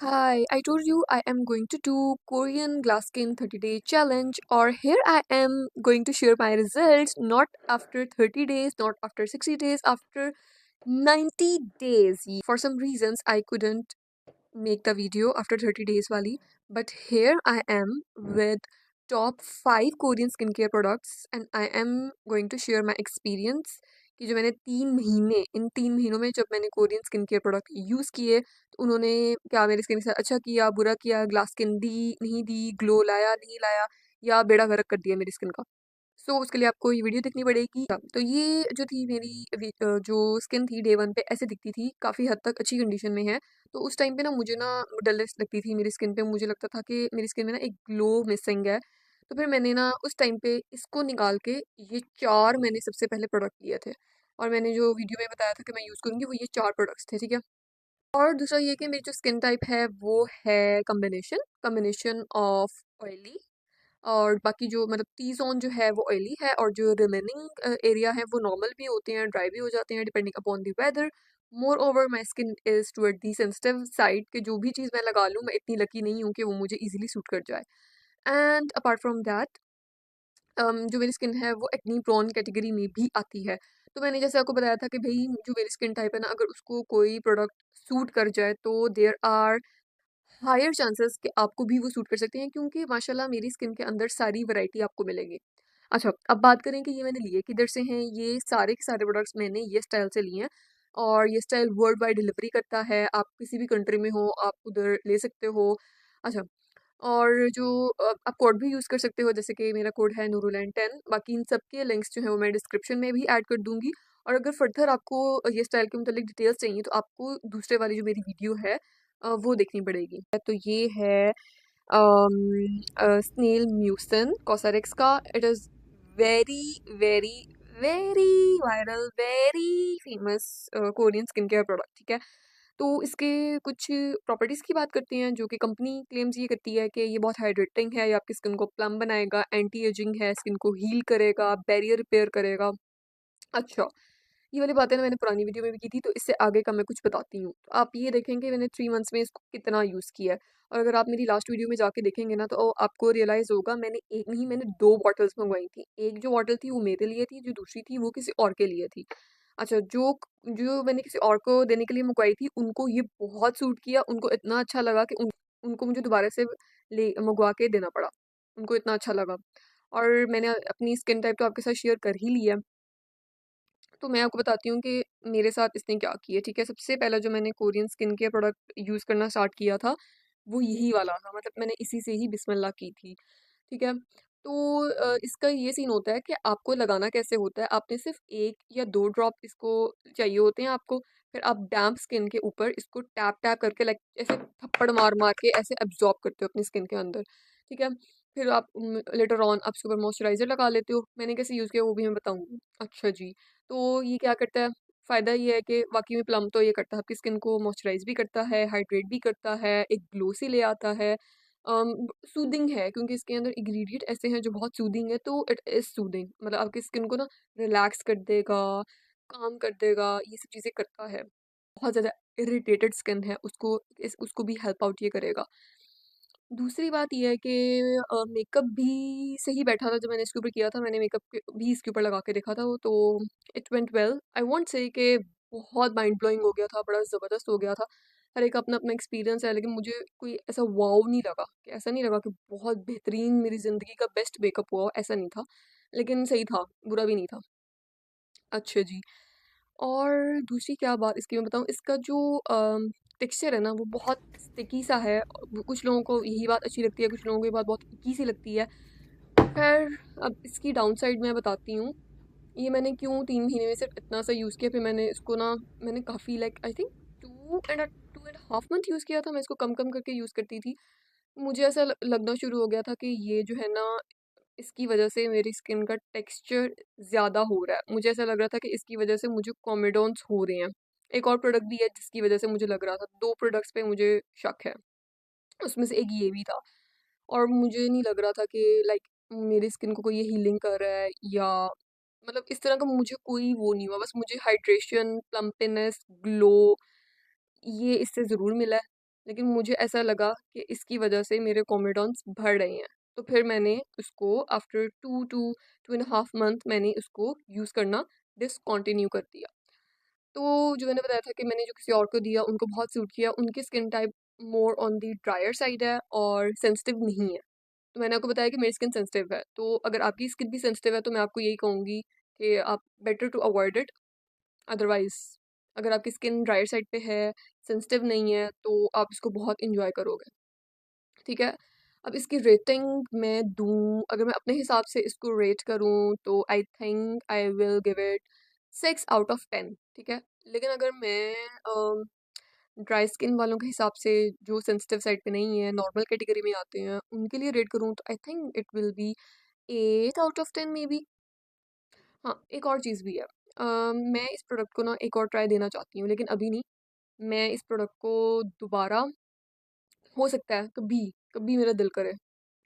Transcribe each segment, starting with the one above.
Hi, I told you I am going to do Korean glass skin 30-day challenge, or here I am going to share my results not after 30 days, not after 60 days, after 90 days. For some reasons I couldn't make the video after 30 days wali, but here I am with top 5 Korean skincare products and I am going to share my experience कि जो मैंने 3 महीने इन 3 महीनों में जब मैंने Korean skin care product use किए तो उन्होंने क्या मेरी स्किन के साथ अच्छा किया, बुरा किया, ग्लास स्किन दी नहीं दी, ग्लो लाया नहीं लाया, या बेड़ा गर्क कर दिया मेरी स्किन का। सो उसके लिए आपको ये वीडियो देखनी पड़ेगी। तो ये जो थी मेरी जो स्किन थी डे 1 पे ऐसे दिखती थी, काफ़ी हद तक अच्छी कंडीशन में है। तो उस टाइम पे ना मुझे ना डलनेस लगती थी मेरी स्किन पे, मुझे लगता था कि मेरी स्किन में ना एक ग्लो मिसिंग है। तो फिर मैंने ना उस टाइम पे इसको निकाल के ये 4 मैंने सबसे पहले प्रोडक्ट लिए थे और मैंने जो वीडियो में बताया था कि मैं यूज़ करूँगी वो ये 4 प्रोडक्ट्स थे, ठीक है? और दूसरा ये कि मेरी जो स्किन टाइप है वो है कॉम्बिनेशन कॉम्बिनेशन ऑफ ऑयली और बाकी जो मतलब टी जोन जो है वो ऑयली है और जो रिमेनिंग एरिया है वो नॉर्मल भी होते हैं, ड्राई भी हो जाते हैं depending upon the weather. Moreover my skin is toward the sensitive side कि जो भी चीज़ मैं लगा लूँ मैं इतनी लकी नहीं हूँ कि वो मुझे इजीली सूट कर जाए। एंड अपार्ट फ्रॉम दैट जो मेरी स्किन है वो एक्नी प्रोन कैटेगरी में भी आती है। तो मैंने जैसे आपको बताया था कि भाई जो मेरी स्किन टाइप है ना, अगर उसको कोई प्रोडक्ट सूट कर जाए तो देयर आर हायर चांसेस कि आपको भी वो सूट कर सकते हैं, क्योंकि माशाल्लाह मेरी स्किन के अंदर सारी वैरायटी आपको मिलेगी। अच्छा, अब बात करें कि ये मैंने लिए किधर से हैं। ये सारे के सारे प्रोडक्ट्स मैंने ये स्टाइल से लिए हैं और ये स्टाइल वर्ल्ड वाइड डिलीवरी करता है। आप किसी भी कंट्री में हो आप उधर ले सकते हो। अच्छा, और जो आप कोड भी यूज़ कर सकते हो, जैसे कि मेरा कोड है नूरुलैन10। बाकी इन सब के लिंक्स जो है वो मैं डिस्क्रिप्शन में भी ऐड कर दूंगी। और अगर फर्दर आपको ये स्टाइल के मतलब डिटेल्स चाहिए तो आपको दूसरे वाली जो मेरी वीडियो है वो देखनी पड़ेगी। तो ये है स्नेल म्यूसन कॉस्मेटिक्स का। It is very very very viral, very famous Korean skin care product, ठीक है? तो इसके कुछ प्रॉपर्टीज़ की बात करते हैं जो कि कंपनी क्लेम्स ये करती है कि ये बहुत हाइड्रेटिंग है, ये आपकी स्किन को प्लम बनाएगा, एंटी एजिंग है, स्किन को हील करेगा, बैरियर रिपेयर करेगा। अच्छा, ये वाली बातें ना मैंने पुरानी वीडियो में भी की थी, तो इससे आगे का मैं कुछ बताती हूँ। तो आप ये देखेंगे मैंने 3 मंथ्स में इसको कितना यूज़ किया है। और अगर आप मेरी लास्ट वीडियो में जाके देखेंगे ना तो आपको रियलाइज़ होगा मैंने एक नहीं, मैंने 2 बॉटल्स मँगवाई थी। एक जो बॉटल थी वो मेरे लिए थी, जो दूसरी थी वो किसी और के लिए थी। अच्छा, जो जो मैंने किसी और को देने के लिए मँगवाई थी उनको ये बहुत सूट किया, उनको इतना अच्छा लगा कि उनको मुझे दोबारा से ले मँगवा के देना पड़ा। उनको इतना अच्छा लगा। और मैंने अपनी स्किन टाइप तो आपके साथ शेयर कर ही लिया। तो मैं आपको बताती हूँ कि मेरे साथ इसने क्या किया, ठीक है? सबसे पहला जो मैंने Korean skin care product use करना स्टार्ट किया था, वो यही वाला था। मतलब मैंने इसी से ही बिस्मिल्लाह की थी, ठीक है? तो इसका ये सीन होता है कि आपको लगाना कैसे होता है, आपने सिर्फ़ 1 या 2 ड्रॉप इसको चाहिए होते हैं आपको, फिर आप डैम्प स्किन के ऊपर इसको टैप-टैप करके लाइक ऐसे थप्पड़ मार-मार के ऐसे एब्ज़ॉर्ब करते हो अपनी स्किन के अंदर, ठीक है? फिर आप लेटर ऑन आप उसके ऊपर मॉइस्चराइज़र लगा लेते हो। मैंने कैसे यूज़ किया वो भी मैं बताऊँगी। अच्छा जी। तो ये क्या करता है, फ़ायदा ये है कि वाक़ई में प्लम तो ये करता है, आपकी स्किन को मॉइस्चराइज़ भी करता है, हाइड्रेट भी करता है, एक ग्लो सी ले आता है। सूदिंग है क्योंकि इसके अंदर इंग्रीडिएंट ऐसे हैं जो बहुत सूदिंग है, तो इट इज़ सूदिंग, मतलब आपकी स्किन को ना रिलैक्स कर देगा, काम कर देगा, ये सब चीज़ें करता है। बहुत ज़्यादा इरिटेटेड स्किन है उसको भी हेल्प आउट ये करेगा। दूसरी बात ये है कि मेकअप भी सही बैठा था जब मैंने इसके ऊपर किया था। मैंने मेकअप भी इसके ऊपर लगा के देखा था वो, तो it went well. I won't say कि बहुत माइंड ब्लोइंग हो गया था, बड़ा ज़बरदस्त हो गया था। हर एक का अपना-अपना एक्सपीरियंस है, लेकिन मुझे कोई ऐसा वॉव नहीं लगा, कि ऐसा नहीं लगा कि बहुत बेहतरीन मेरी ज़िंदगी का बेस्ट मेकअप हुआ हो, ऐसा नहीं था। लेकिन सही था, बुरा भी नहीं था। अच्छा जी। और दूसरी क्या बात इसकी मैं बताऊँ, इसका जो टेक्सचर है ना वो बहुत स्टिकी सा है। कुछ लोगों को यही बात अच्छी लगती है, कुछ लोगों को ये बात बहुत इकी सी लगती है। खैर, अब इसकी डाउन साइड मैं बताती हूँ। ये मैंने क्यों 3 महीने में सिर्फ इतना सा यूज़ किया, फिर मैंने इसको ना मैंने काफ़ी like I think 2 and half month use किया था। मैं इसको कम-कम करके यूज़ करती थी। मुझे ऐसा लगना शुरू हो गया था कि ये जो है ना, इसकी वजह से मेरी स्किन का टेक्सचर ज़्यादा हो रहा है। मुझे ऐसा लग रहा था कि इसकी वजह से मुझे कॉमेडोन्स हो रहे हैं। एक और प्रोडक्ट भी है जिसकी वजह से मुझे लग रहा था, 2 प्रोडक्ट्स पे मुझे शक है। उसमें से एक ये भी था और मुझे नहीं लग रहा था कि लाइक मेरी स्किन को कोई ये हीलिंग कर रहा है, या मतलब इस तरह का मुझे कोई वो नहीं हुआ। बस मुझे हाइड्रेशन, प्लम्पिनेस, ग्लो ये इससे ज़रूर मिला है। लेकिन मुझे ऐसा लगा कि इसकी वजह से मेरे कॉमेडॉन्स बढ़ रहे हैं। तो फिर मैंने उसको आफ्टर 2 to 2.5 मंथ मैंने उसको यूज़ करना डिसकंटिन्यू कर दिया। तो जो मैंने बताया था कि मैंने जो किसी और को दिया उनको बहुत सूट किया, उनकी skin type more on the dryer side है और सेंसिटिव नहीं है। तो मैंने आपको बताया कि मेरी स्किन सेंसिटिव है, तो अगर आपकी स्किन भी सेंसिटिव है तो मैं आपको यही कहूँगी कि आप better to avoid it. Otherwise अगर आपकी स्किन ड्रायर साइड पे है, सेंसिटिव नहीं है, तो आप इसको बहुत इंजॉय करोगे। ठीक है। अब इसकी रेटिंग मैं दूँ, अगर मैं अपने हिसाब से इसको रेट करूँ तो I think I will give it 6 out of 10। ठीक है। लेकिन अगर मैं ड्राई स्किन वालों के हिसाब से, जो सेंसिटिव साइड पे नहीं है, नॉर्मल कैटेगरी में आते हैं, उनके लिए रेट करूँ तो I think it will be 8 out of 10 may be. हाँ, एक और चीज़ भी है। मैं इस प्रोडक्ट को ना एक और ट्राई देना चाहती हूँ, लेकिन अभी नहीं। मैं इस प्रोडक्ट को दोबारा, हो सकता है कभी कभी मेरा दिल करे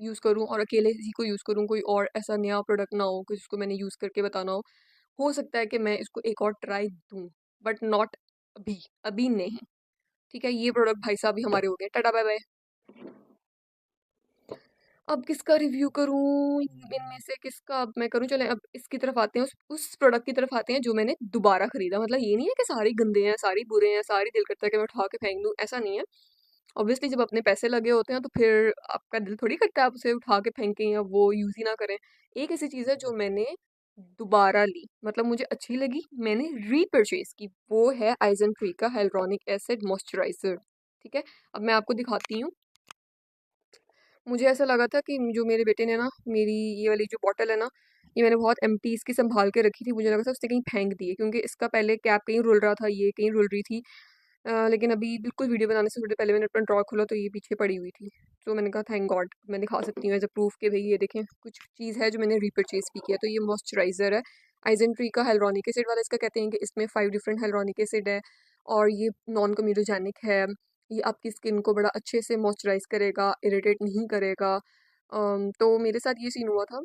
यूज़ करूँ और अकेले ही को यूज़ करूँ, कोई और ऐसा नया प्रोडक्ट ना हो कि जिसको मैंने यूज़ करके बताना हो सकता है कि मैं इसको एक और ट्राई दूँ, बट नॉट अभी, अभी नहीं। ठीक है, ये प्रोडक्ट भाई साहब ही हमारे हो गए। Tata bye bye. अब किसका रिव्यू करूँ, इनमें से किसका अब मैं करूँ? चलें अब इसकी तरफ आते हैं, उस प्रोडक्ट की तरफ आते हैं जो मैंने दोबारा खरीदा। मतलब ये नहीं है कि सारे गंदे हैं, सारे बुरे हैं, सारे दिल करता है कि मैं उठा के फेंक दूँ, ऐसा नहीं है। ऑब्वियसली जब अपने पैसे लगे होते हैं तो फिर आपका दिल थोड़ी करता है आप उसे उठा के फेंकें या वो यूज़ ही ना करें। एक ऐसी चीज़ है जो मैंने दोबारा ली, मतलब मुझे अच्छी लगी, मैंने रीपरचेज की, वो है आइजन ट्री का हेल्रोनिक एसिड मॉइस्चराइजर। ठीक है। अब मैं आपको दिखाती हूँ। मुझे ऐसा लगा था कि जो मेरे बेटे ने ना मेरी ये वाली जो बॉटल है ना, ये मैंने बहुत एम्प्टी इसकी संभाल के रखी थी, मुझे लगा था उसने कहीं फेंक दी है, क्योंकि इसका पहले कैप कहीं रुल रहा था, ये कहीं रुल रही थी। लेकिन अभी बिल्कुल वीडियो बनाने से थोड़े पहले मैंने अपना ड्रॉर खोला तो ये पीछे पड़ी हुई थी। तो मैंने कहा थैंक गॉड, मैं दिखा सकती हूँ एज अ प्रूफ कि भाई ये देखें कुछ चीज़ है जो मैंने रीपरचेज भी किया। तो ये मॉइस्चराइजर है आइजन ट्री का हेल्रोनिक एसिड वाला। इसका कहते हैं कि इसमें 5 डिफरेंट हेल्रोनिक एसिड है और ये नॉन कम्यूटोजेनिक है। ये आपकी स्किन को बड़ा अच्छे से मॉइस्चराइज करेगा, इरिटेट नहीं करेगा। तो मेरे साथ ये सीन हुआ था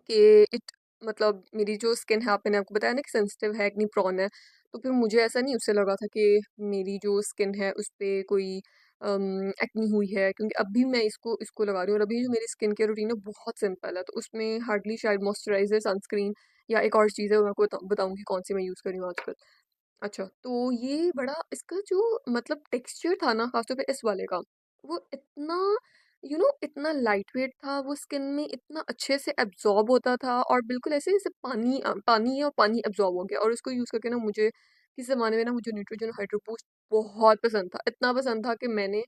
कि इट मतलब मेरी जो स्किन है, मैंने आपको बताया ना कि सेंसिटिव है, एक्नी प्रोन है। तो फिर मुझे ऐसा नहीं उससे लगा था कि मेरी जो स्किन है उस पे कोई एक्नी हुई है, क्योंकि अभी मैं इसको इसको लगा रही हूँ और अभी जो मेरी स्किन केयर रूटीन है बहुत सिंपल है, तो उसमें हार्डली शायद मॉइस्चराइजर, सनस्क्रीन या एक और चीज़ है, वो मैं आपको बताऊंगी कौन सी मैं यूज़ कर रही हूँ आजकल। अच्छा, तो ये बड़ा इसका जो मतलब टेक्सचर था ना, खासतौर पे इस वाले का, वो इतना इतना लाइट वेट था, वो स्किन में इतना अच्छे से एब्जॉर्ब होता था और बिल्कुल ऐसे जैसे पानी पानी है और पानी एब्जॉर्ब हो गया। और इसको यूज़ करके ना मुझे किस ज़माने में ना मुझे न्यूट्रोजन हाइड्रो बूस्ट बहुत पसंद था, इतना पसंद था कि मैंने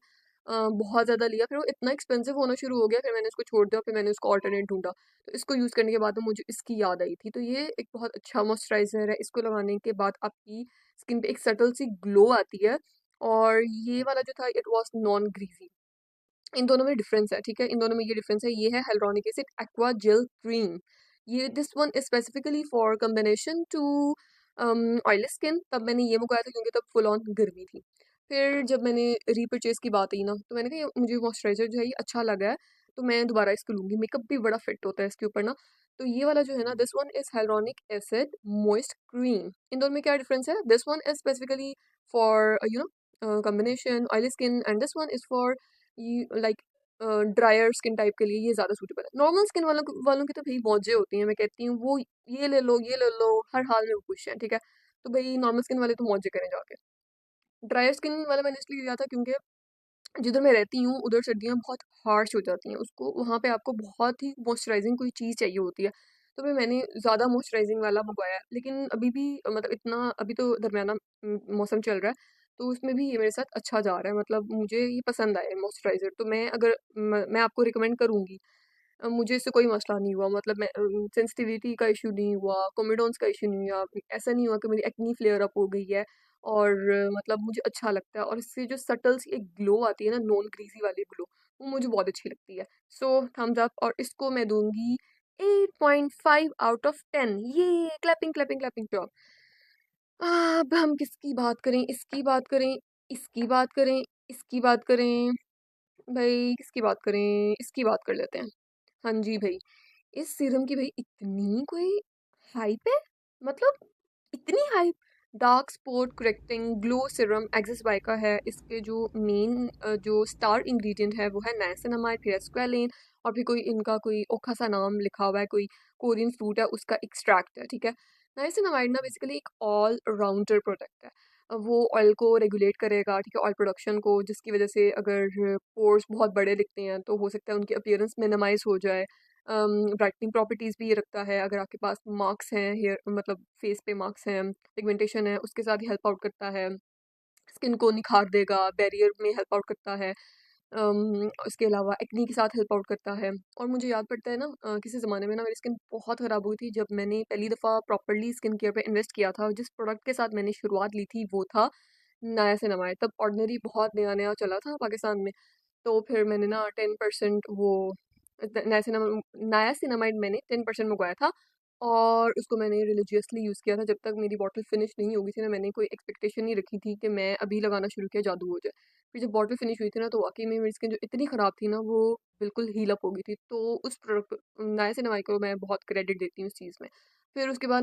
बहुत ज़्यादा लिया। फिर वो इतना एक्सपेंसिव होना शुरू हो गया, फिर मैंने इसको छोड़ दिया, फिर मैंने उसको ऑल्टरनेट ढूंढा। तो इसको यूज़ करने के बाद ना मुझे इसकी याद आई थी। तो ये एक बहुत अच्छा मॉइस्चराइज़र है, इसको लगाने के बाद आपकी स्किन पे एक सटल सी ग्लो आती है। और ये वाला जो था इट वाज नॉन ग्रीजी। इन दोनों में डिफरेंस है, ठीक है, इन दोनों में ये डिफरेंस है। ये है hyaluronic acid aqua gel cream. ये this one is specifically for combination to oily skin. तब मैंने ये मंगवाया था क्योंकि तब फुल ऑन गर्मी थी। फिर जब मैंने रीपरचेज की बात आई ना, तो मैंने कहा मुझे मॉइस्चराइजर जो है ये अच्छा लगा है, तो मैं दोबारा इसको लूंगी। मेकअप भी बड़ा फिट होता है इसके ऊपर ना। तो ये वाला जो है ना, this one is hyaluronic acid moist cream. इन दोनों में क्या डिफरेंस है? This one is specifically for combination oily skin, and this one is for you like dryer skin type के लिए ये ज़्यादा सूटेबल है। नॉर्मल स्किन वालों की तो भाई मौजें होती हैं, मैं कहती हूँ वो ये ले लो, ये ले लो, हर हाल में वो खुश हैं। ठीक है। तो भाई नॉर्मल स्किन वाले तो मौजें करें जाके। ड्रायर स्किन वाला मैंने इसलिए लिया था क्योंकि जिधर मैं रहती हूँ उधर सर्दियाँ बहुत हार्श हो जाती हैं, उसको वहाँ पे आपको बहुत ही मॉइस्चराइजिंग कोई चीज़ चाहिए होती है। तो फिर मैंने ज़्यादा मॉइस्चराइजिंग वाला मंगवाया है। लेकिन अभी भी मतलब इतना अभी तो दरमियाना मौसम चल रहा है, तो उसमें भी ये मेरे साथ अच्छा जा रहा है। मतलब मुझे ये पसंद आया है मॉइस्चराइज़र, तो मैं अगर मैं आपको रिकमेंड करूँगी। मुझे इससे कोई मसला नहीं हुआ, मतलब मैं सेंसिटिविटी का इशू नहीं हुआ, कोमेडोन्स का इशू नहीं हुआ, ऐसा नहीं हुआ कि मेरी एक्नी फ्लेयर अप हो गई है। और मतलब मुझे अच्छा लगता है, और इससे जो सटल सी एक ग्लो आती है ना, नॉन ग्रीजी वाली ग्लो, वो मुझे बहुत अच्छी लगती है। सो थम्स अप, और इसको मैं दूंगी 8.5 आउट ऑफ 10। ये क्लैपिंग क्लैपिंग क्लैपिंग पे। अब हम किसकी बात करें, इसकी बात करें, इसकी बात करें, इसकी बात करें, भाई किसकी बात करें, इसकी बात कर लेते हैं। हाँ जी भाई, इस सीरम की भाई इतनी कोई हाइप है, मतलब इतनी hype. Dark spot correcting glow serum Axis by का है। इसके जो मेन जो स्टार इंग्रेडिएंट है वो है नाइसिनामाइड, फिर स्क्वेलिन, और फिर कोई इनका कोई ओखा सा नाम लिखा हुआ है, कोई कोरियन फ्रूट है उसका एक्सट्रैक्ट है, ठीक है। नाइसिनामाइड ना बेसिकली एक ऑल राउंडर प्रोडक्ट है। वो ऑयल को रेगुलेट करेगा, ठीक है, ऑयल प्रोडक्शन को, जिसकी वजह से अगर पोर्स बहुत बड़े दिखते हैं तो हो सकता है उनकी अपीयरेंस मिनिमाइज हो जाए। ब्राइटनिंग प्रॉपर्टीज भी ये रखता है। अगर आपके पास मार्क्स हैं, हेयर मतलब फेस पे मार्क्स हैं, पिगमेंटेशन है, उसके साथ हेल्प आउट करता है। स्किन को निखार देगा, बैरियर में हेल्प आउट करता है। उसके अलावा एक्नी के साथ हेल्प आउट करता है। और मुझे याद पड़ता है ना, किसी ज़माने में ना मेरी स्किन बहुत ख़राब हुई थी, जब मैंने पहली दफ़ा प्रॉपर्ली स्किन केयर पे इन्वेस्ट किया था। जिस प्रोडक्ट के साथ मैंने शुरुआत ली थी वो था नायासिनामाइड। तब ऑर्डिनरी बहुत नया नया चला था पाकिस्तान में। तो फिर मैंने ना 10% वो नायासिनामाइड मैंने 10% मंगवाया था, और उसको मैंने रिलीजियसली यूज़ किया था जब तक मेरी बॉटल फिनिश नहीं हो गई थी ना। मैंने कोई एक्सपेक्टेशन नहीं रखी थी कि मैं अभी लगाना शुरू किया जादू हो जाए। फिर जब बॉटल फिनिश हुई थी ना, तो वाकई में मेरी स्किन जो इतनी ख़राब थी ना वो बिल्कुल हील अप हो गई थी। तो उस प्रोडक्ट नायासिनामाइड को मैं बहुत क्रेडिट देती हूँ इस चीज़ में। फिर उसके बाद